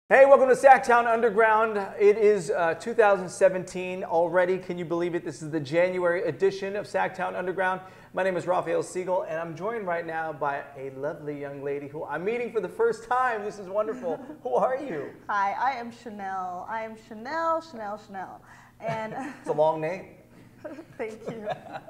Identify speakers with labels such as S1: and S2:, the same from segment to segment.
S1: Hey, welcome to SacTown Underground. It is 2017 already. Can you believe it? This is the January edition of SacTown Underground. My name is Raphael Siegel, and I'm joined right now by a lovely young lady who I'm meeting for the first time. This is wonderful. Who are you?
S2: Hi, I am Shanall. I am Shanall. And
S1: it's a long name.
S2: Thank you.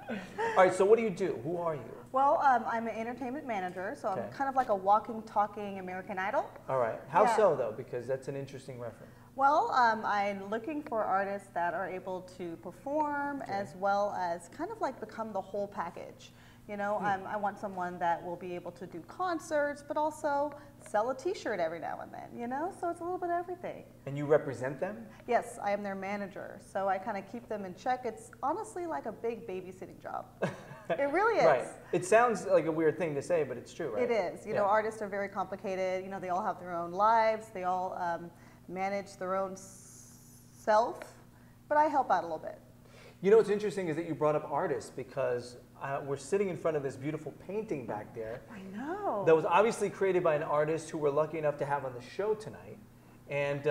S1: All right, so what do you do? Who are you?
S2: Well, I'm an entertainment manager, so I'm kind of like a walking, talking American Idol.
S1: All right. How so, though? Because that's an interesting reference.
S2: Well, I'm looking for artists that are able to perform as well as kind of like become the whole package. You know, I want someone that will be able to do concerts, but also sell a T-shirt every now and then, you know? So it's a little bit of everything.
S1: And you represent them?
S2: Yes, I am their manager. So I kind of keep them in check. It's honestly like a big babysitting job. It really is.
S1: Right. It sounds like a weird thing to say, but it's true, right?
S2: It is. You know, artists are very complicated. You know, they all have their own lives. They all manage their own self. But I help out a little bit.
S1: You know what's interesting is that you brought up artists because we're sitting in front of this beautiful painting back there.
S2: I know.
S1: That was obviously created by an artist who we're lucky enough to have on the show tonight. And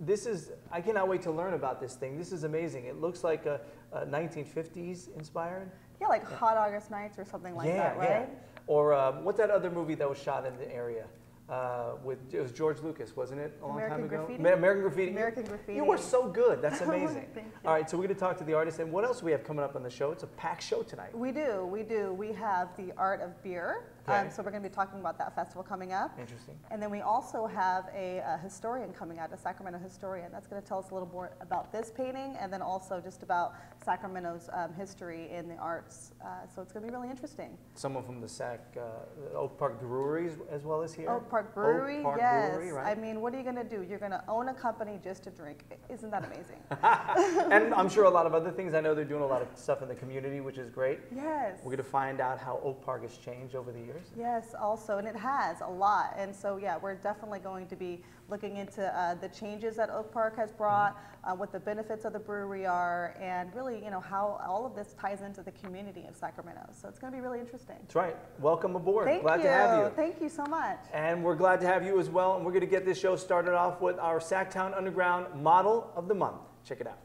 S1: this is, I cannot wait to learn about this thing. This is amazing. It looks like a 1950s inspired.
S2: Yeah, like Hot August Nights or something like that, right?
S1: Yeah. Or what's that other movie that was shot in the area? It was George Lucas, wasn't it? A long time ago? American Graffiti.
S2: American Graffiti.
S1: You were so good. That's amazing.
S2: Thank you.
S1: All right, so we're going to talk to the artist. And what else do we have coming up on the show? It's a packed show tonight.
S2: We do. We have the Art of Beer.
S1: Okay.
S2: So we're going to be talking about that festival coming up.
S1: Interesting.
S2: And then we also have a historian coming out, a Sacramento historian. That's going to tell us a little more about this painting and then also just about Sacramento's history in the arts. So it's going to be really interesting.
S1: Someone from the OakPark Brewery as well as here?
S2: OakPark Brewery,
S1: OakPark
S2: yes.
S1: Brewery, right?
S2: I mean, what are you going to do? You're going to own a company just to drink. Isn't that amazing?
S1: And I'm sure a lot of other things. I know they're doing a lot of stuff in the community, which is great.
S2: Yes.
S1: We're going to find out how OakPark has changed over the years.
S2: Yes, also, and it has a lot. And so, yeah, we're definitely going to be looking into the changes that OakPark has brought, what the benefits of the brewery are, and really, you know, how all of this ties into the community of Sacramento. So it's going to be really interesting.
S1: That's right. Welcome aboard.
S2: Glad
S1: to have you.
S2: Thank you so much.
S1: And we're glad to have you as well. And we're going to get this show started off with our SacTown Underground Model of the Month. Check it out.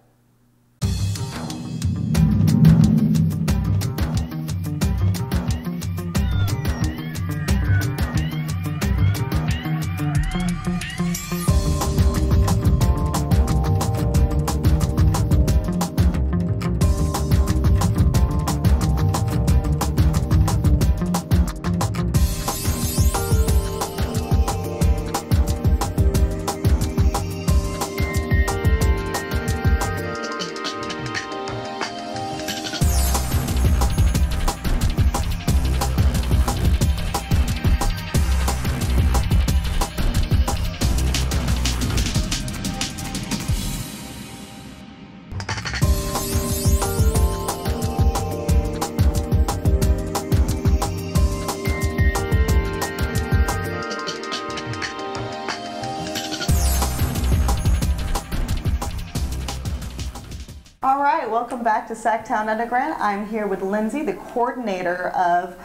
S2: All right, welcome back to SacTown Underground. I'm here with Lindsay, the coordinator of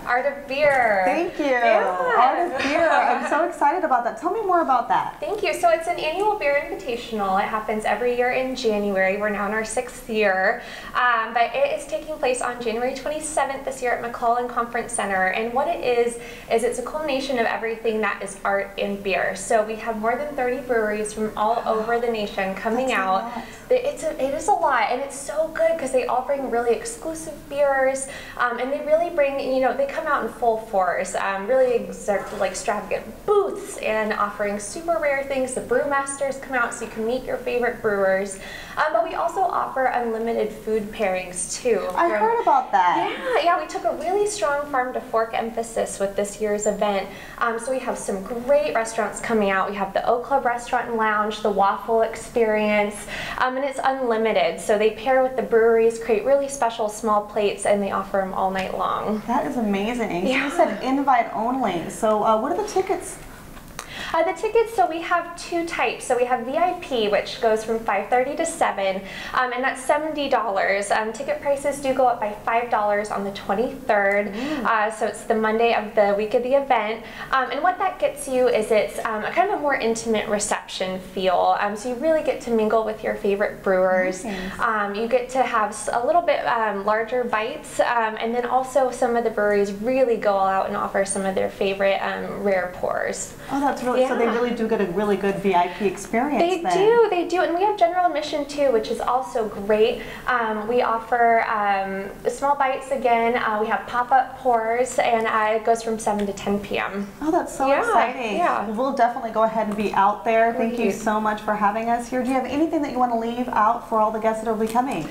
S3: Art of Beer.
S2: Thank you.
S3: Yeah.
S2: Art of Beer. I'm so excited about that. Tell me more about that.
S3: Thank you. So it's an annual beer invitational. It happens every year in January. We're now in our 6th year. But it is taking place on January 27th this year at McClellan Conference Center. And what it is it's a culmination of everything that is art in beer. So we have more than 30 breweries from all over the nation coming out. It is a lot, and it's so good because they all bring really exclusive beers, and they really bring, you know, they come out in full force, really extravagant booths and offering super rare things. The brewmasters come out so you can meet your favorite brewers, but we also offer unlimited food pairings too.
S2: I heard about that.
S3: Yeah, we took a really strong farm to fork emphasis with this year's event. So we have some great restaurants coming out. We have the O Club Restaurant and Lounge, the Waffle Experience, and it's unlimited. So they pair with the breweries, create really special small plates, and they offer them all night long.
S2: That is amazing.
S3: Yeah.
S2: So you said invite only. So what are the tickets?
S3: The tickets, so we have two types. So we have VIP, which goes from 5:30 to 7, and that's $70. Ticket prices do go up by $5 on the 23rd, so it's the Monday of the week of the event. And what that gets you is it's a kind of a more intimate reception feel. So you really get to mingle with your favorite brewers. You get to have a little bit larger bites, and then also some of the breweries really go all out and offer some of their favorite rare pours.
S2: Oh, that's really, so they really do get a really good VIP experience.
S3: They do, and we have general admission too, which is also great. We offer small bites again. We have pop-up pours, and it goes from 7 to 10 p.m.
S2: Oh, that's so exciting. Yeah. We'll definitely go ahead and be out there. Thank you so much for having us here. Do you have anything that you want to leave out for all the guests that will be coming?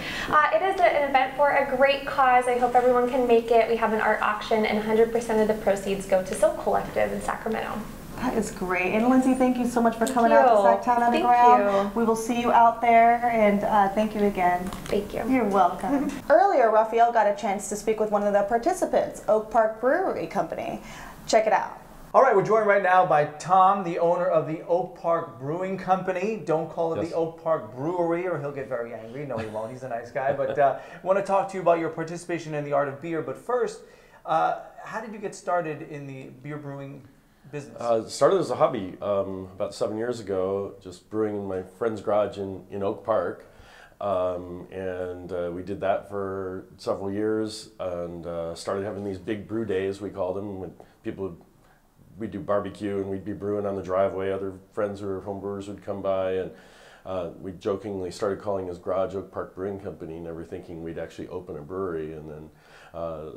S3: It is an event for a great cause. I hope everyone can make it. We have an art auction, and 100% of the proceeds go to Soul Collective in Sacramento.
S2: That is great. And Lindsay, thank you so much for coming out to SacTown Underground.
S3: Thank you.
S2: We will see you out there, and thank you again.
S3: Thank you.
S2: You're welcome. Earlier, Raphael got a chance to speak with one of the participants, OakPark Brewery Company. Check it out.
S1: All right, we're joined right now by Tom, the owner of the OakPark Brewing Company. Don't call it the OakPark Brewery or he'll get very angry. No, he won't. He's a nice guy. But I want to talk to you about your participation in the art of beer. But first, how did you get started in the beer brewing business?
S4: Started as a hobby about 7 years ago, just brewing in my friend's garage in Oak Park. We did that for several years and started having these big brew days, we called them, when we'd do barbecue and we'd be brewing on the driveway. Other friends who were home brewers would come by, and we jokingly started calling his garage OakPark Brewing Company, never thinking we'd actually open a brewery. And then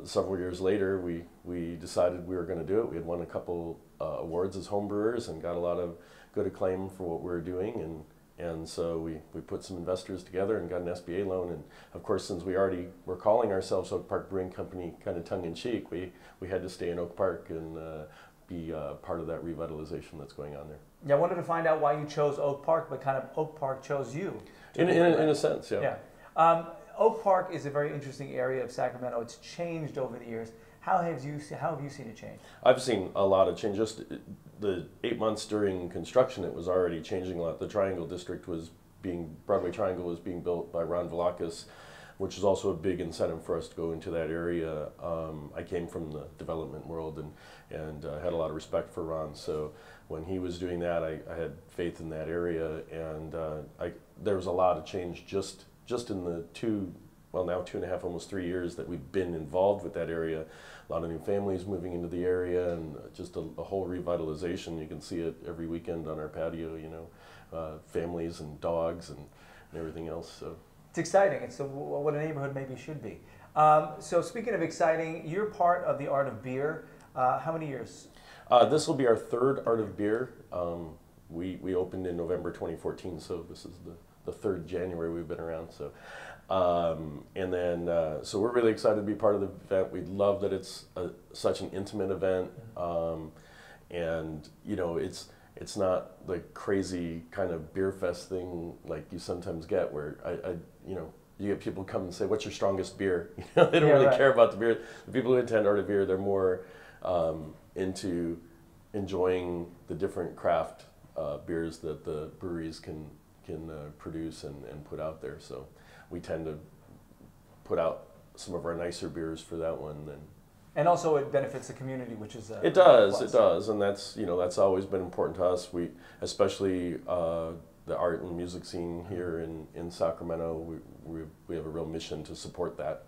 S4: several years later, we decided we were going to do it. We had won a couple awards as home brewers and got a lot of good acclaim for what we were doing. And so we put some investors together and got an SBA loan. And of course, since we already were calling ourselves OakPark Brewing Company kind of tongue-in-cheek, we had to stay in Oak Park and be part of that revitalization that's going on there.
S1: Yeah, I wanted to find out why you chose Oak Park, but kind of Oak Park chose you.
S4: In a sense, yeah.
S1: Oak Park is a very interesting area of Sacramento. It's changed over the years. How have you seen it change?
S4: I've seen a lot of change. Just the 8 months during construction, it was already changing a lot. The Triangle District Broadway Triangle was being built by Ron Velakis, which is also a big incentive for us to go into that area. I came from the development world and had a lot of respect for Ron. So when he was doing that, I had faith in that area, and there was a lot of change just in the now 2.5, almost 3 years that we've been involved with that area. A lot of new families moving into the area, and just a whole revitalization. You can see it every weekend on our patio, families and dogs and everything else. So
S1: it's exciting. It's what a neighborhood maybe should be. So speaking of exciting, you're part of the Art of Beer. How many years?
S4: This will be our third Art of Beer. We opened in November 2014, so this is the third January we've been around. So, so we're really excited to be part of the event. We love that it's such an intimate event, and it's not the crazy kind of beer fest thing like you sometimes get, where you get people come and say, "What's your strongest beer?" They don't really care about the beer. The people who attend Art of Beer, they're more into enjoying the different craft beers that the breweries can produce and put out there. So we tend to put out some of our nicer beers for that one.
S1: And also it benefits the community, which is
S4: it does, and that's always been important to us. We, especially the art and music scene here in Sacramento, we have a real mission to support that.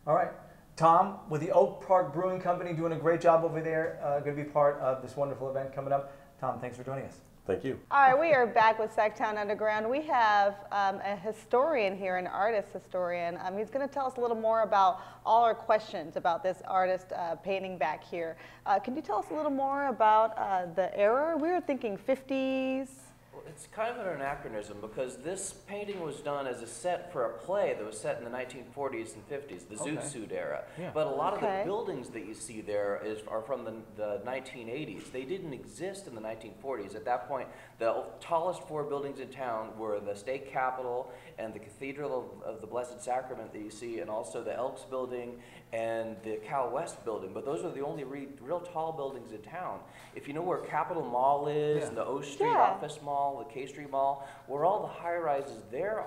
S1: All right. Tom, with the Oak Park Brewing Company, doing a great job over there, going to be part of this wonderful event coming up. Tom, thanks for joining us.
S4: Thank you.
S2: All right, we are back with SacTown Underground. We have a historian here, an artist historian. He's going to tell us a little more about all our questions about this artist painting back here. Can you tell us a little more about the era? We were thinking 50s.
S5: Well, it's kind of an anachronism because this painting was done as a set for a play that was set in the 1940s and 50s, the Zoot Suit era.
S1: Yeah.
S5: But a lot of the buildings that you see there are from the 1980s. They didn't exist in the 1940s. At that point, the tallest 4 buildings in town were the state capitol and the Cathedral of the Blessed Sacrament that you see, and also the Elks Building and the Cal West Building. But those are the only real tall buildings in town. If you know where Capitol Mall is, and the O Street Office Mall, the K Street Mall, where all the high-rises there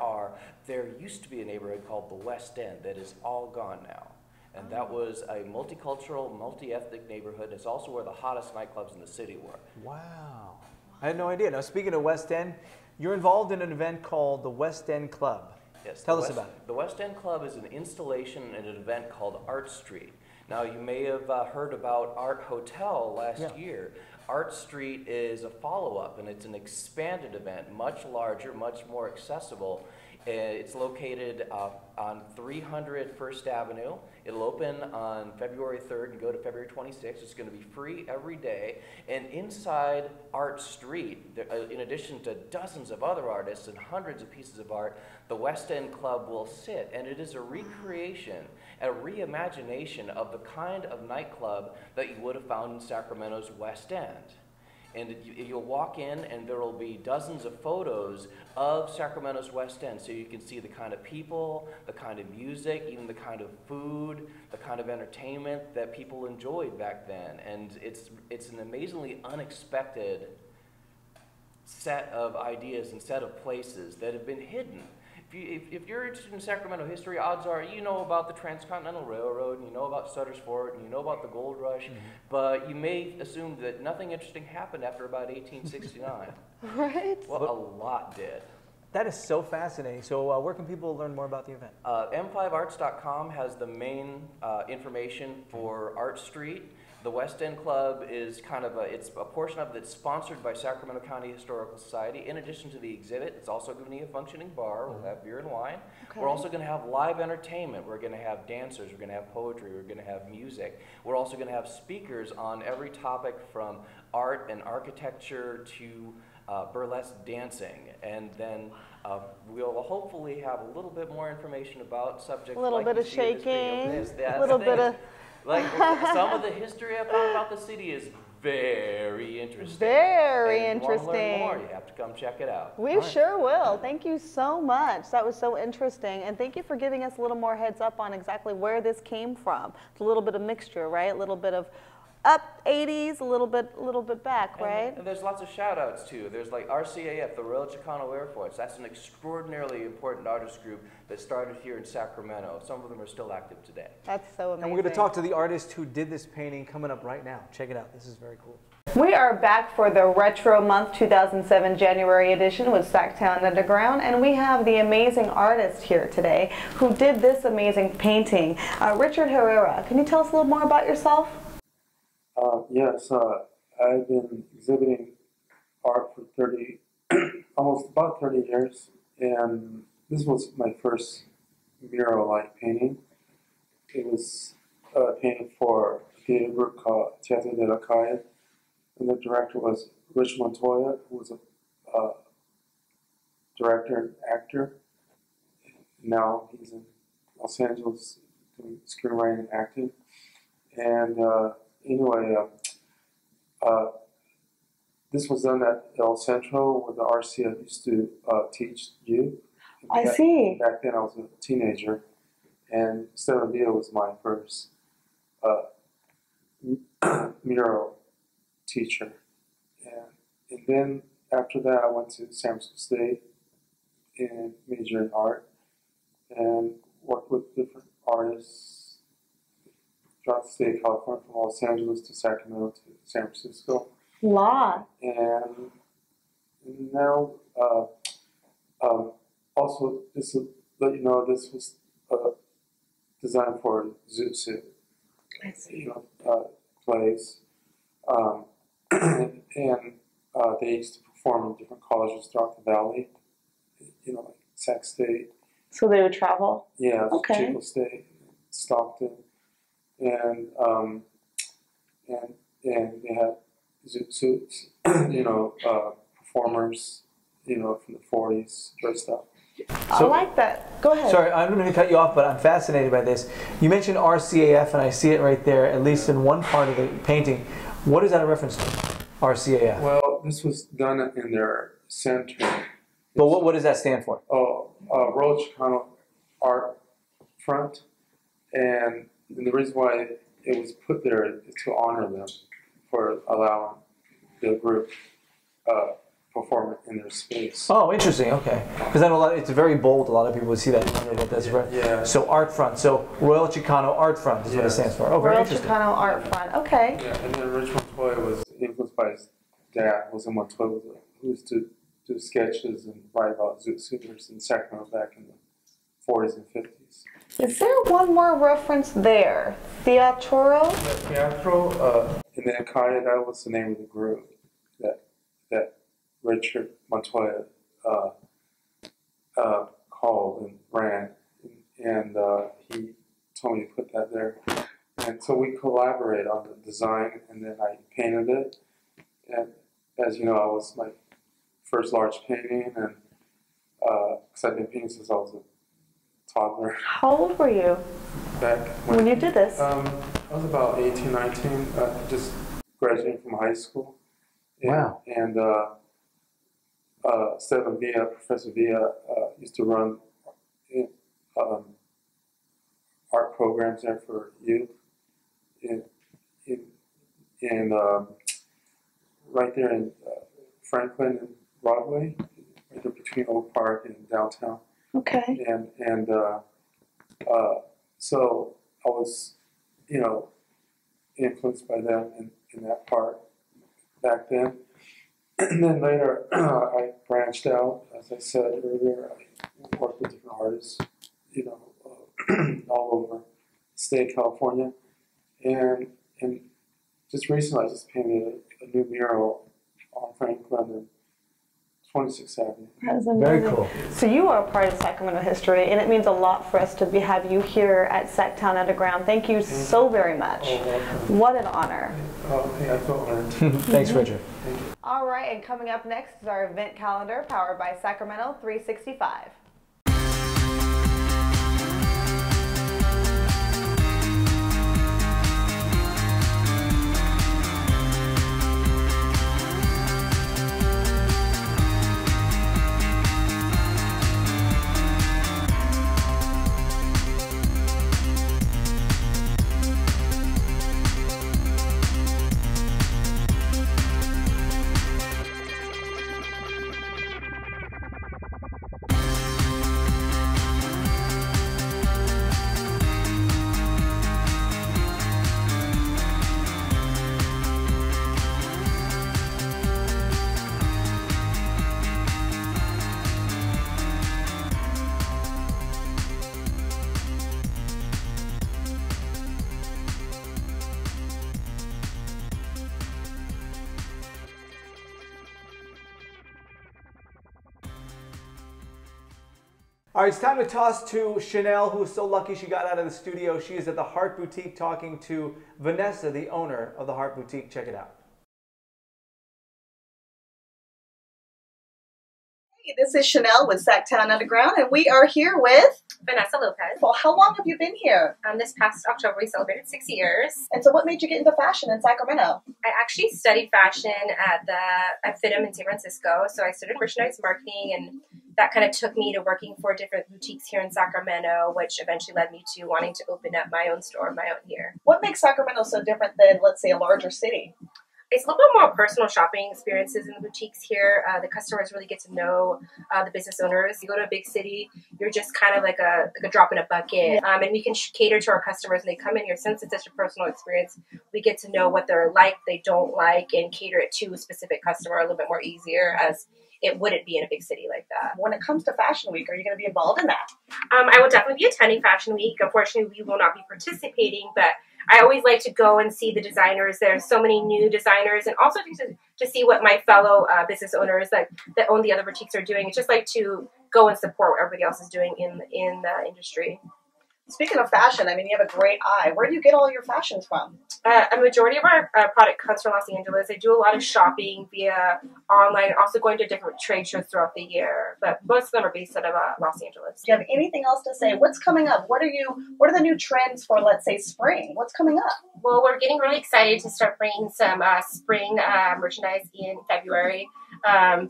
S5: used to be a neighborhood called the West End that is all gone now. And that was a multicultural, multi-ethnic neighborhood. It's also where the hottest nightclubs in the city were.
S1: Wow. I had no idea. Now, speaking of West End, you're involved in an event called the West End Club.
S5: Yes.
S1: Tell us about it.
S5: The West End Club is an installation and an event called Art Street. Now, you may have heard about Art Hotel last year. Art Street is a follow-up, and it's an expanded event, much larger, much more accessible. It's located on 300 First Avenue. It'll open on February 3rd and go to February 26th. It's going to be free every day. And inside Art Street, in addition to dozens of other artists and hundreds of pieces of art, the West End Club will sit. And it is a recreation, a reimagination of the kind of nightclub that you would have found in Sacramento's West End. And you'll walk in and there will be dozens of photos of Sacramento's West End, so you can see the kind of people, the kind of music, even the kind of food, the kind of entertainment that people enjoyed back then. And it's an amazingly unexpected set of ideas and set of places that have been hidden. If you're interested in Sacramento history, odds are you know about the Transcontinental Railroad, and you know about Sutter's Fort, and you know about the Gold Rush, but you may assume that nothing interesting happened after about 1869.
S2: Right.
S5: Well, a lot did.
S1: That is so fascinating. So where can people learn more about the event?
S5: M5arts.com has the main information for Art Street. The West End Club is it's a portion of it that's sponsored by Sacramento County Historical Society. In addition to the exhibit, it's also going to be a functioning bar. We'll have beer and wine. Okay. We're also going to have live entertainment. We're going to have dancers. We're going to have poetry. We're going to have music. We're also going to have speakers on every topic from art and architecture to burlesque dancing. And then we'll hopefully have a little bit more information about subjects
S2: a little
S5: like
S2: bit of shaking, a little bit of...
S5: Like, some of the history I found about the city is very interesting.
S2: Very
S5: and
S2: interesting.
S5: If you want to learn more, you have to come check it out.
S2: We sure will. Thank you so much. That was so interesting. And thank you for giving us a little more heads up on exactly where this came from. It's a little bit of mixture, right? A little bit of up 80s, a little bit back, right?
S5: And there's lots of shout outs too. There's like RCAF, the Royal Chicano Air Force. That's an extraordinarily important artist group that started here in Sacramento. Some of them are still active today.
S2: That's so amazing.
S1: And we're going to talk to the artist who did this painting coming up right now. Check it out. This is very cool.
S2: We are back for the Retro Month 2007 January edition with SacTown Underground, and we have the amazing artist here today who did this amazing painting. Richard Herrera, can you tell us a little more about yourself?
S6: Yes, I've been exhibiting art for almost about 30 years, and this was my first mural-like painting. It was painted for a theater group called Teatro de la Calle, and the director was Rich Montoya, who was a director and actor. Now he's in Los Angeles doing screenwriting and acting. And anyway, this was done at El Centro where the RCA used to teach youth.
S2: I see.
S6: Back then I was a teenager, and Stella Villa was my first mural teacher. And then after that I went to San Francisco State and majored in art and worked with different artists throughout the state of California, from Los Angeles to Sacramento to San Francisco.
S2: Wow.
S6: And now, also, just to let you know, this was designed for Zoot plays. And they used to perform in different colleges throughout the valley, like Sac State.
S2: So they would travel?
S6: Yeah,
S2: okay.
S6: Chico State, Stockton. And they had Zoot suits, performers from the 40s dressed up.
S2: I like that. Go ahead.
S1: Sorry, I'm going to cut you off, but I'm fascinated by this. You mentioned RCAF, and I see it right there, at least in one part of the painting. What is that a reference to? RCAF.
S6: Well, this was done in their center.
S1: But what does that stand for?
S6: Royal Chicano Art Front, and the reason why it was put there is to honor them for allowing the group perform in their space.
S1: Oh, interesting. Okay, because I know it's very bold. A lot of people would see that and wonder what that's about.
S6: Yeah.
S1: So Art Front. So Royal Chicano Art Front is what it stands for. Oh, very
S2: Royal
S1: interesting.
S2: Chicano Art Front. Okay.
S6: Yeah, and then Rich Montoya was influenced by his dad, Jose Montoya, who used to do sketches and write about zoot suitors in Sacramento back in the 40s and 50s.
S2: Is there one more reference there? Teatro?
S6: Teatro, and then Kaya, that was the name of the group that Richard Montoya called and ran, and he told me to put that there. And so we collaborated on the design, and then I painted it. And as you know, I was my first large painting, and because I've been painting since I was a toddler.
S2: How old were you
S6: Back
S2: when you did this?
S6: I was about 18, 19, just graduating from high school. And,
S1: Wow.
S6: And Professor Villa, used to run art programs there for youth in right there in Franklin and Broadway, right there between OakPark and downtown.
S2: Okay.
S6: And so I was, influenced by them in that part back then. And then later, I branched out, as I said earlier. I worked with different artists, all over the state of California. And just recently, I just painted a new mural on Franklin and 26th Avenue.
S2: That is amazing.
S1: Very cool.
S2: So you are a part of Sacramento history, and it means a lot for us to have you here at SacTown Underground. Thank you so very much. What an honor.
S6: I feel honored.
S1: Thanks, Richard.
S2: All right, and coming up next is our event calendar powered by Sacramento 365.
S1: All right, it's time to toss to Shanall, who is so lucky she got out of the studio. She is at the Heart Boutique talking to Vanessa, the owner of the Heart Boutique. Check it out.
S7: Hey, this is Shanall with SacTown Underground, and we are here with
S8: Vanessa Lopez.
S7: Well, how long have you been here?
S8: This past October, we celebrated 6 years.
S7: And so what made you get into fashion in Sacramento?
S8: I actually studied fashion at FITM in San Francisco, so I studied merchandise marketing, and that kind of took me to working for different boutiques here in Sacramento, which eventually led me to wanting to open up my own store, my own here.
S7: What makes Sacramento so different than, let's say, a larger city?
S8: It's a little bit more personal shopping experiences in the boutiques here. The customers really get to know the business owners. You go to a big city, you're just kind of like a drop in a bucket. And we can cater to our customers, and they come in here. Since it's such a personal experience, we get to know what they're like, they don't like, and cater it to a specific customer a little bit more easier, as it wouldn't be in a big city like that.
S7: When it comes to Fashion Week, are you going to be involved in that?
S8: I will definitely be attending Fashion Week. Unfortunately, we will not be participating, but I always like to go and see the designers. There's so many new designers, and also to see what my fellow business owners that own the other boutiques are doing. It's just like to go and support what everybody else is doing in the industry.
S7: Speaking of fashion, I mean, you have a great eye. Where do you get all your fashions from?
S8: A majority of our product comes from Los Angeles. I do a lot of shopping via online, also going to different trade shows throughout the year, but most of them are based out of Los Angeles.
S7: Do you have anything else to say? What's coming up? What are the new trends for, let's say, spring? What's coming up?
S8: Well, we're getting really excited to start bringing some spring merchandise in February.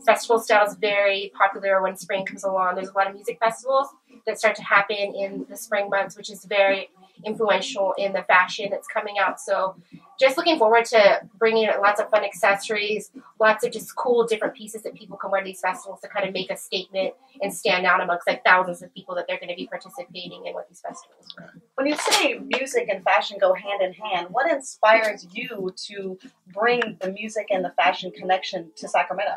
S8: Festival style is very popular when spring comes along. There's a lot of music festivals that start to happen in the spring months, which is very influential in the fashion that's coming out. So just looking forward to bringing lots of fun accessories, lots of just cool different pieces that people can wear to these festivals to kind of make a statement and stand out amongst like thousands of people that they're going to be participating in with these festivals.
S7: When you say music and fashion go hand in hand, what inspires you to bring the music and the fashion connection to Sacramento?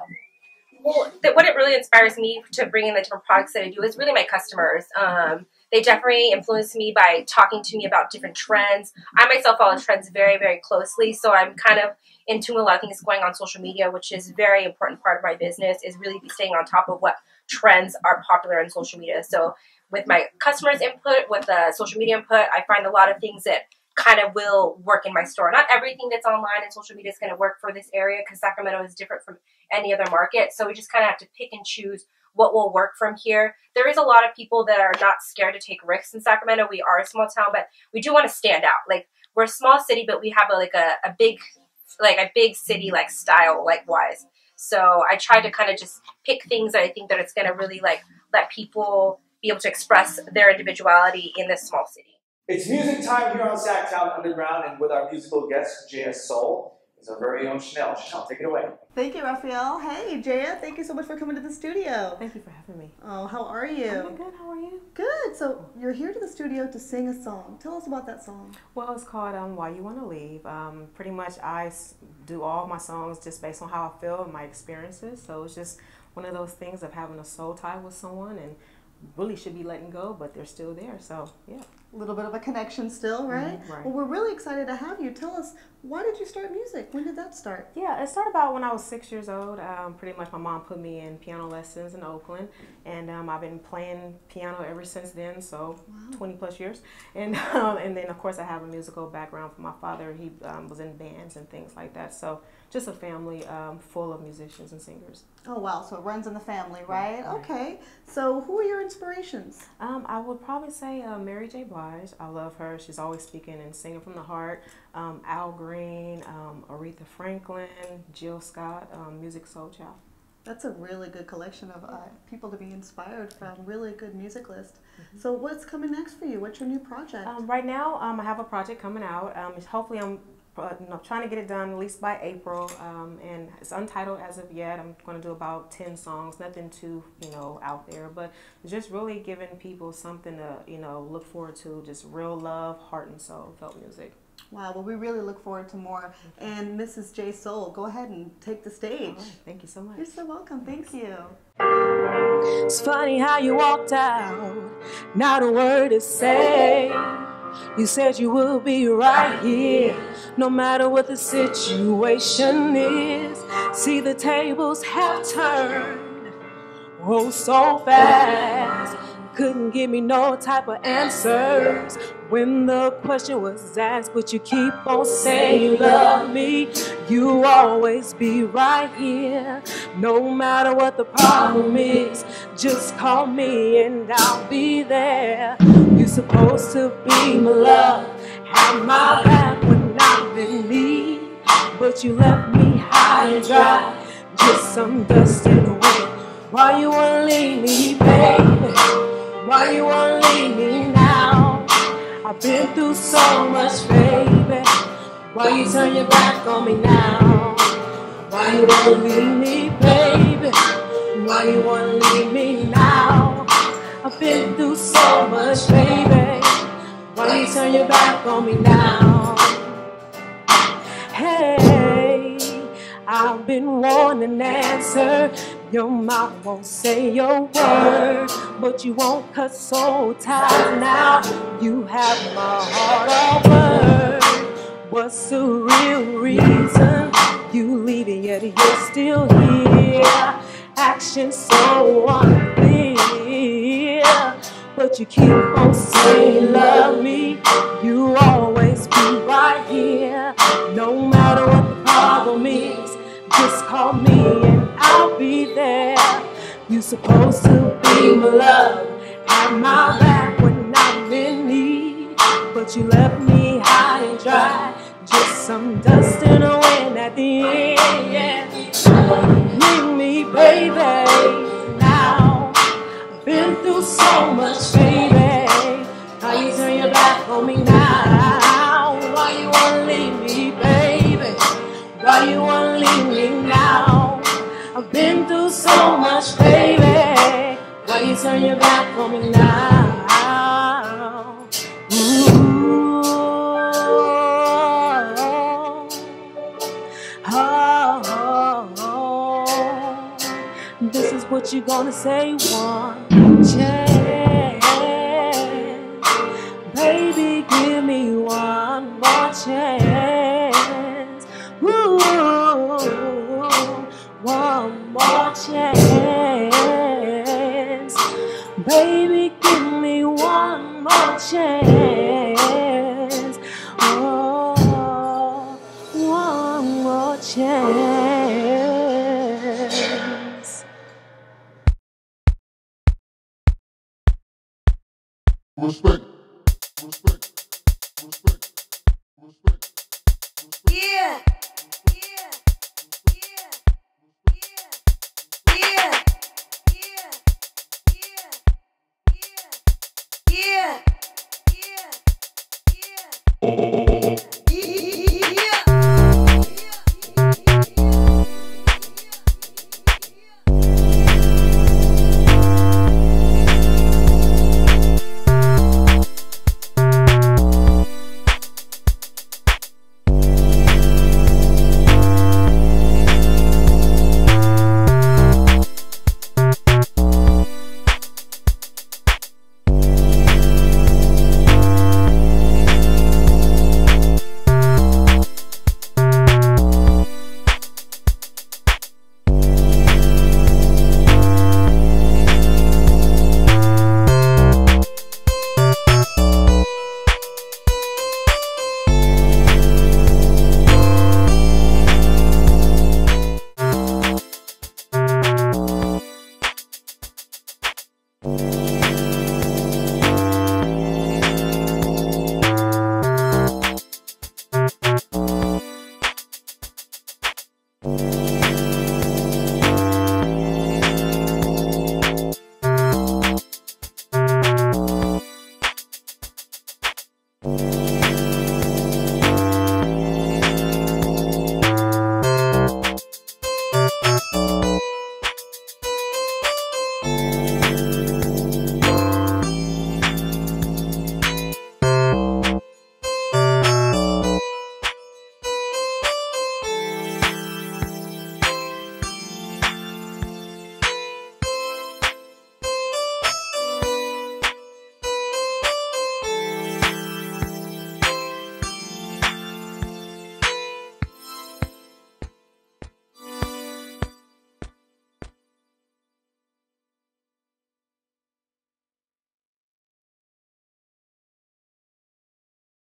S8: Well, what it really inspires me to bring in the different products that I do is really my customers. They definitely influence me by talking to me about different trends. I myself follow trends very, very closely, so I'm kind of in tune with a lot of things going on social media, which is a very important part of my business, is really staying on top of what trends are popular on social media. So with my customers' input, with the social media input, I find a lot of things that kind of will work in my store. Not everything that's online and social media is going to work for this area because Sacramento is different from any other market. So we just kind of have to pick and choose what will work from here. There is a lot of people that are not scared to take risks in Sacramento. We are a small town, but we do want to stand out. Like, we're a small city, but we have a big city like style wise. So I try to kind of just pick things that I think that it's going to really like let people be able to express their individuality in this small city.
S1: It's music time here on SacTown Underground, and with our musical guest, JayaSoul, is our very own Shanall. Shanall, take it away.
S2: Thank you, Raphael. Hey, Jaya, thank you so much for coming to the studio.
S9: Thank you for having me.
S2: Oh, how are you?
S9: I'm doing good. How are you?
S2: Good. So you're here to the studio to sing a song. Tell us about that song.
S9: Well, it's called Why You Want to Leave. Pretty much I do all my songs just based on how I feel and my experiences. So it's just one of those things of having a soul tie with someone and really should be letting go, but they're still there. So, yeah.
S2: A little bit of a connection still, right?
S9: Right.
S2: Well, we're really excited to have you. Tell us, why did you start music? When did that start?
S9: Yeah, it started about when I was 6 years old. Pretty much my mom put me in piano lessons in Oakland, and I've been playing piano ever since then, so 20 plus years. And then, of course, I have a musical background from my father. He was in bands and things like that. So just a family full of musicians and singers.
S2: Oh, wow. So it runs in the family, right? Okay. So who are your inspirations?
S9: I would probably say Mary J. Blige. I love her. She's always speaking and singing from the heart. Al Green, Aretha Franklin, Jill Scott, Music Soul Child.
S2: That's a really good collection of people to be inspired from. Really good music list. So what's coming next for you? What's your new project?
S9: Right now, I have a project coming out. Hopefully, I'm trying to get it done at least by April, and it's untitled as of yet. I'm going to do about 10 songs, nothing too, out there, but just really giving people something to, look forward to, just real love, heart and soul, felt music.
S2: Wow, well, we really look forward to more. And Mrs. JayaSoul, go ahead and take the stage.
S9: Right, thank you so much.
S2: You're so welcome. Thank you.
S10: It's funny how you walked out, not a word to say. You said you would be right here, no matter what the situation is. See, the tables have turned, oh, so fast. Couldn't give me no type of answers when the question was asked, but you keep on saying you love me. You always be right here, no matter what the problem is. Just call me and I'll be there. You're supposed to be my love, have my back when I'm in need, but you left me high and dry, just some dust in the wind. Why you wanna leave me, baby? Why you wanna leave me now? I've been through so much, baby. Why you turn your back on me now? Why you wanna leave me, baby? Why you wanna leave me now? I've been through so much, baby. Why you turn your back on me now? Hey, I've been wanting an answer. Your mouth won't say your word, but you won't cut so tight now. You have my heart over. What's the real reason you leaving yet you're still here? Actions so unclear, but you keep on saying love. Just call me and I'll be there. You supposed to be my love, have my back when I'm in need, but you left me high and dry, just some dust in the wind at the end. Yeah. Leave me, baby, now. I've been through so much, baby. Now you turn your back on me now. Why you wanna leave me, baby? Why you wanna leave me now? I've been through so much, baby. Why you turn your back on me now? Ooh, this is what you're gonna say, one chance. Baby, give me one more chance. Ooh, one more chance. Baby, give me one more chance. Oh, one more chance.
S11: Respect.
S10: Yeah.
S11: Respect.